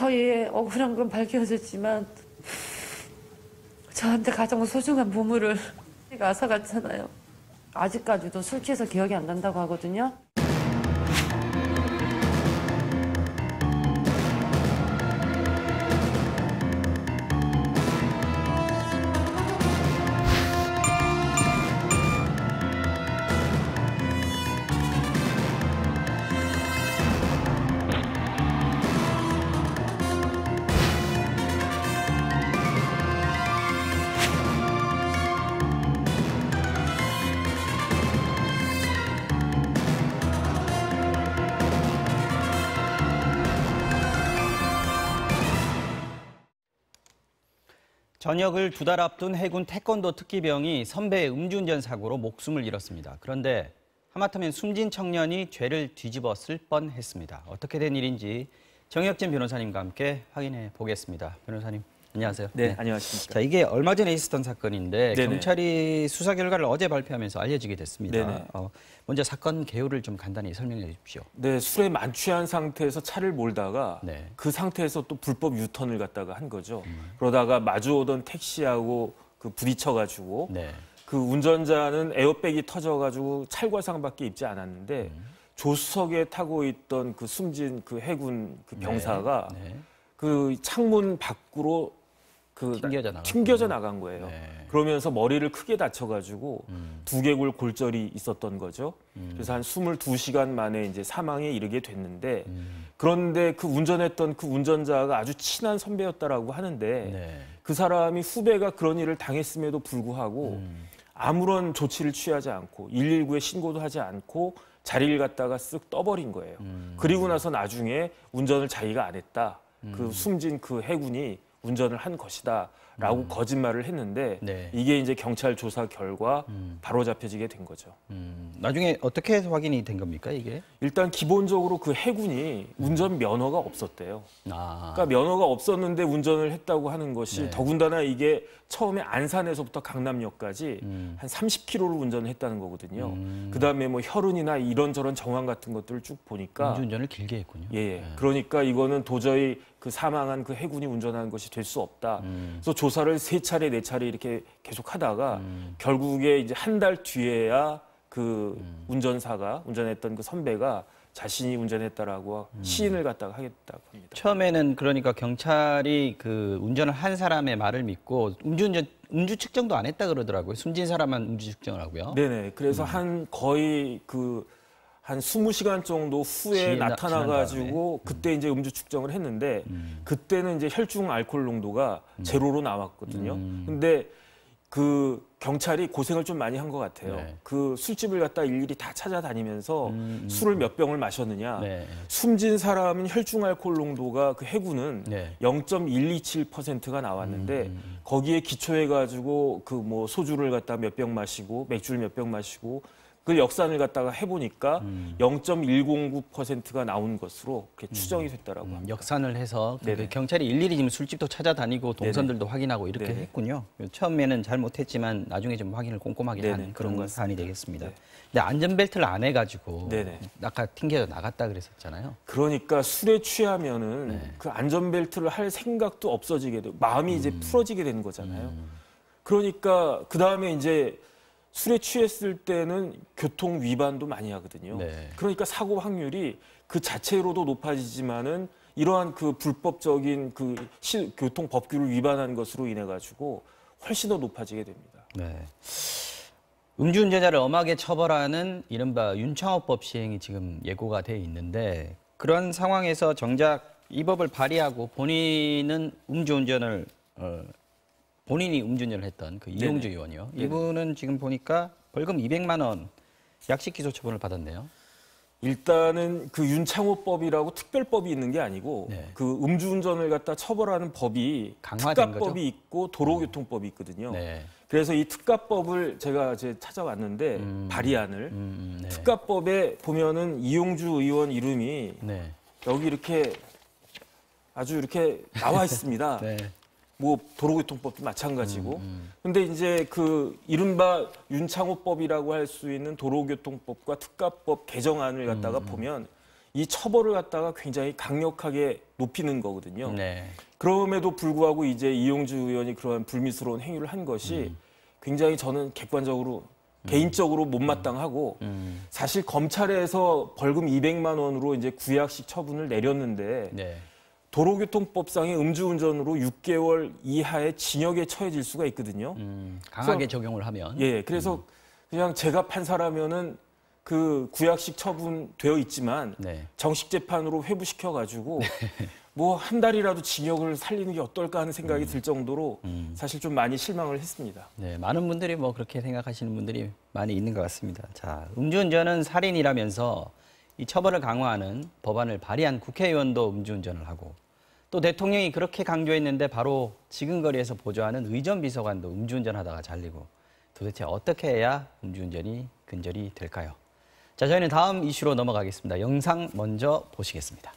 저희의 억울한 건 밝혀졌지만 저한테 가장 소중한 보물을 앗아갔잖아요. 아직까지도 술 취해서 기억이 안 난다고 하거든요. 전역을 2달 앞둔 해군 태권도 특기병이 선배의 음주운전 사고로 목숨을 잃었습니다. 그런데 하마터면 숨진 청년이 죄를 뒤집었을 뻔했습니다. 어떻게 된 일인지 정혁진 변호사님과 함께 확인해 보겠습니다. 변호사님, 안녕하세요. 네, 안녕하십니까. 자, 이게 얼마 전에 있었던 사건인데 네네. 경찰이 수사 결과를 어제 발표하면서 알려지게 됐습니다. 네네. 먼저 사건 개요를 좀 간단히 설명해 주십시오. 네, 술에 만취한 상태에서 차를 몰다가 네. 그 상태에서 또 불법 유턴을 갖다가 한 거죠. 그러다가 마주오던 택시하고 그 부딪혀가지고 네. 그 운전자는 에어백이 터져가지고 찰과상밖에 입지 않았는데 조수석에 타고 있던 그 숨진 그 해군 그 병사가 네. 그 창문 밖으로 튕겨져 나간 거예요. 네. 그러면서 머리를 크게 다쳐가지고 두개골 골절이 있었던 거죠. 그래서 한 22시간 만에 이제 사망에 이르게 됐는데 그런데 그 운전했던 그 운전자가 아주 친한 선배였다라고 하는데 네. 그 사람이 후배가 그런 일을 당했음에도 불구하고 아무런 조치를 취하지 않고 119에 신고도 하지 않고 자리를 갖다가 쓱 떠버린 거예요. 그리고 나서 나중에 운전을 자기가 안 했다. 그 숨진 그 해군이 운전을 한 것이다라고 거짓말을 했는데 네. 이게 이제 경찰 조사 결과 바로 잡혀지게 된 거죠. 나중에 어떻게 해서 확인이 된 겁니까, 이게? 일단 기본적으로 그 해군이 운전 면허가 없었대요. 그러니까 면허가 없었는데 운전을 했다고 하는 것이 네. 더군다나 이게 처음에 안산에서부터 강남역까지 한 30km를 운전을 했다는 거거든요. 그다음에 뭐 혈흔이나 이런저런 정황 같은 것들을 쭉 보니까 음주운전을 길게 했군요. 예. 네. 그러니까 이거는 도저히 그 사망한 그 해군이 운전한 것이 될 수 없다. 그래서 조사를 3차례, 4차례 이렇게 계속 하다가 결국에 이제 한 달 뒤에야 그 운전사가 운전했던 그 선배가 자신이 운전했다라고 시인을 갖다가 하겠다고 합니다. 처음에는 그러니까 경찰이 그 운전을 한 사람의 말을 믿고 음주 측정도 안 했다 그러더라고요. 숨진 사람만 음주 측정을 하고요. 네네. 그래서 한 거의 한 20시간 정도 후에 나타나가지고 그때 이제 음주 측정을 했는데 그때는 이제 혈중 알코올 농도가 제로로 나왔거든요. 근데 그 경찰이 고생을 좀 많이 한 것 같아요. 네. 그 술집을 갖다 일일이 다 찾아다니면서 술을 몇 병을 마셨느냐. 네. 숨진 사람은 혈중 알코올 농도가 그 해군은 네. 0.127%가 나왔는데 거기에 기초해가지고 그 뭐 소주를 갖다 몇 병 마시고 맥주를 몇 병 마시고 그 역산을 갖다가 해보니까 0.109%가 나온 것으로 그렇게 추정이 됐다라고 합니다. 역산을 해서 네네. 경찰이 일일이 지금 술집도 찾아다니고 동선들도 확인하고 이렇게 네네. 했군요. 처음에는 잘못했지만 나중에 좀 확인을 꼼꼼하게 네네. 한 그런 그런 사안이 되겠습니다. 네. 근데 안전벨트를 안 해가지고 네네. 아까 튕겨져 나갔다 그랬었잖아요. 그러니까 술에 취하면은 네. 그 안전벨트를 할 생각도 없어지게 되고 마음이 이제 풀어지게 되는 거잖아요. 그러니까 그 다음에 이제 술에 취했을 때는 교통 위반도 많이 하거든요. 네. 그러니까 사고 확률이 그 자체로도 높아지지만은 이러한 그 불법적인 그 교통 법규를 위반한 것으로 인해 가지고 훨씬 더 높아지게 됩니다. 네. 음주운전자를 엄하게 처벌하는 이른바 윤창호법 시행이 지금 예고가 돼 있는데 그런 상황에서 정작 이 법을 발의하고 본인이 음주운전을 했던 그 이용주 의원이요. 이분은 지금 보니까 벌금 200만 원 약식 기소 처분을 받았네요. 일단은 그 윤창호법이라고 특별법이 있는 게 아니고 네. 그 음주운전을 갖다 처벌하는 법이 강화된 특가법이 거죠? 있고 도로교통법이 있거든요. 네. 그래서 이 특가법을 제가 찾아왔는데 발의안을 네. 특가법에 보면은 이용주 의원 이름이 네. 여기 이렇게 아주 이렇게 나와 있습니다. 네. 뭐 도로교통법도 마찬가지고. 근데 이제 그 이른바 윤창호법이라고 할 수 있는 도로교통법과 특가법 개정안을 갖다가 보면 이 처벌을 갖다가 굉장히 강력하게 높이는 거거든요. 네. 그럼에도 불구하고 이제 이용주 의원이 그러한 불미스러운 행위를 한 것이 굉장히 저는 객관적으로 개인적으로 못마땅하고 사실 검찰에서 벌금 200만 원으로 이제 구약식 처분을 내렸는데 네. 도로교통법상의 음주운전으로 6개월 이하의 징역에 처해질 수가 있거든요. 강하게 적용을 하면. 예, 그래서 그냥 제가 판사라면은 그 구약식 처분되어 있지만 네. 정식 재판으로 회부시켜가지고 뭐 한 달이라도 징역을 살리는 게 어떨까 하는 생각이 들 정도로 사실 좀 많이 실망을 했습니다. 네, 많은 분들이 뭐 그렇게 생각하시는 분들이 많이 있는 것 같습니다. 자, 음주운전은 살인이라면서 이 처벌을 강화하는 법안을 발의한 국회의원도 음주운전을 하고 또 대통령이 그렇게 강조했는데 바로 지근거리에서 보조하는 의전비서관도 음주운전하다가 잘리고 도대체 어떻게 해야 음주운전이 근절이 될까요? 자, 저희는 다음 이슈로 넘어가겠습니다. 영상 먼저 보시겠습니다.